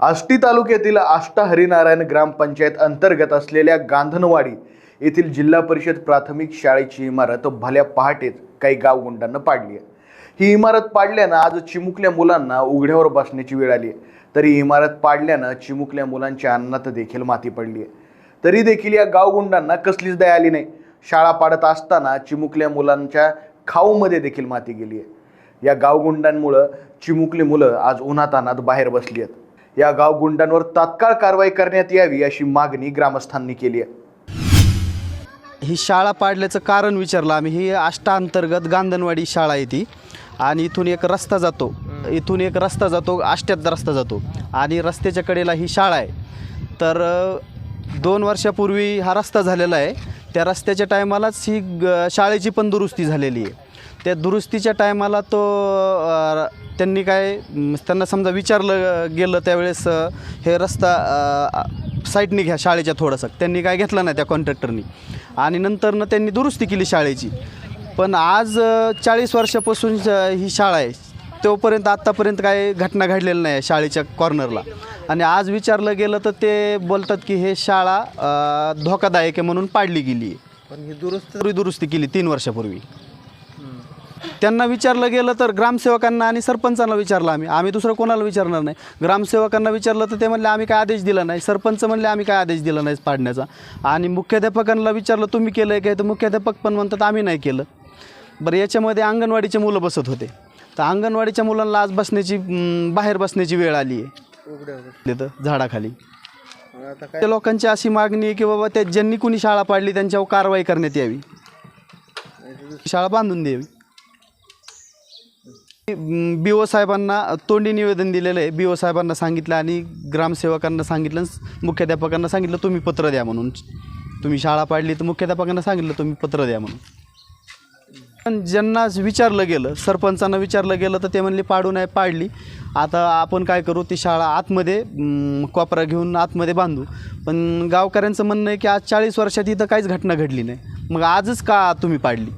आष्टी तालुक्यातील आष्टा हरिनारायण ग्रामपंचायत अंतर्गत असलेल्या गांधणवाडी येथील जिल्हा परिषद प्राथमिक शाळेची इमारत भल्या पहाटेच काही गावगुंडांना पाडली आहे। ही इमारत पाडल्यानं आज चिमुकल्या मुलांना उघड्यावर बसण्याची वेळ आली आहे। तरी इमारत पाडल्यानं चिमुकल्या मुलांच्या अन्नात देखील माती पडली आहे। तरी देखील या गावगुंडांना कसलीच दया आली नाही। शाळा पाडत असताना चिमुकल्या मुलांच्या खाऊमध्ये देखील माती गेली आहे। या गावगुंडांमुळे चिमुकली मुलं आज उन्हातान्हात बाहेर बसली आहेत। या गावगुंडांवर तात्काळ कारवाई करण्यात यावी अशी मागणी ग्रामस्थांनी केली आहे। ही शाळा पाडल्याचं कारण विचारलं आम्ही। ही आष्टा अंतर्गत गांधणवाडी शाळा आहे ती, आणि इथून एक रस्ता जातो, आष्ट्यात रस्ता जातो आणि रस्त्याच्या कडेला ही शाळा आहे। तर 2 वर्षापूर्वी हा रस्ता झालेला आहे। त्या रस्त्याच्या टायमालाच ही शाळेची पण दुरुस्ती झालेली आहे। त्या दुरुस्तीच्या टायमाला त्यांना समजा विचारलं गेलं त्यावेळेस हे रस्ता साईडने घ्या शाळेच्या थोडंसं, त्यांनी काय घेतलं नाही त्या कॉन्ट्रॅक्टरनी, आणि नंतरनं त्यांनी दुरुस्ती केली शाळेची। पण आज 40 वर्षापासून ही शाळा आहे, तोपर्यंत आत्तापर्यंत काही घटना घडलेली नाही आहे शाळेच्या कॉर्नरला। आणि आज विचारलं गेलं तर ते बोलतात की हे शाळा धोकादायक आहे म्हणून पाडली गेली आहे। पण ही दुरुस्ती केली 3 वर्षापूर्वी। त्यांना विचारलं गेलं तर ग्रामसेवकांना आणि सरपंचांना विचारलं आम्ही दुसरं कोणाला विचारणार नाही। ग्रामसेवकांना विचारलं तर ते म्हणले आम्ही काय आदेश दिला नाही। सरपंच म्हणले आम्ही काय आदेश दिला नाही पाडण्याचा। आणि मुख्याध्यापकांना विचारलं तुम्ही केलं आहे काय, तर मुख्याध्यापक पण म्हणतात आम्ही नाही केलं। बरं, याच्यामध्ये अंगणवाडीचे मुलं बसत होते, तर अंगणवाडीच्या मुलांना आज बाहेर बसण्याची वेळ आली आहे झाडाखाली। त्या लोकांची अशी मागणी आहे की बाबा ज्यांनी कुणी शाळा पाडली त्यांच्यावर कारवाई करण्यात यावी, शाळा बांधून द्यावी। BO साहेबांना तोंडी निवेदन दिलेलं आहे। BO साहेबांना सांगितलं आणि ग्रामसेवकांना सांगितलं, मुख्याध्यापकांना सांगितलं तुम्ही पत्र द्या म्हणून। तुम्ही शाळा पाडली तर मुख्याध्यापकांना सांगितलं तुम्ही पत्र द्या म्हणून। पण ज्यांना विचारलं गेलं, सरपंचांना विचारलं गेलं तर ते म्हणले पाडू नाही, पाडली। आता आपण काय करू, ती शाळा आतमध्ये कोपरा घेऊन आतमध्ये बांधू। पण गावकऱ्यांचं म्हणणं आहे की आज 40 वर्षात इथं काहीच घटना घडली नाही, मग आजच का तुम्ही पाडली?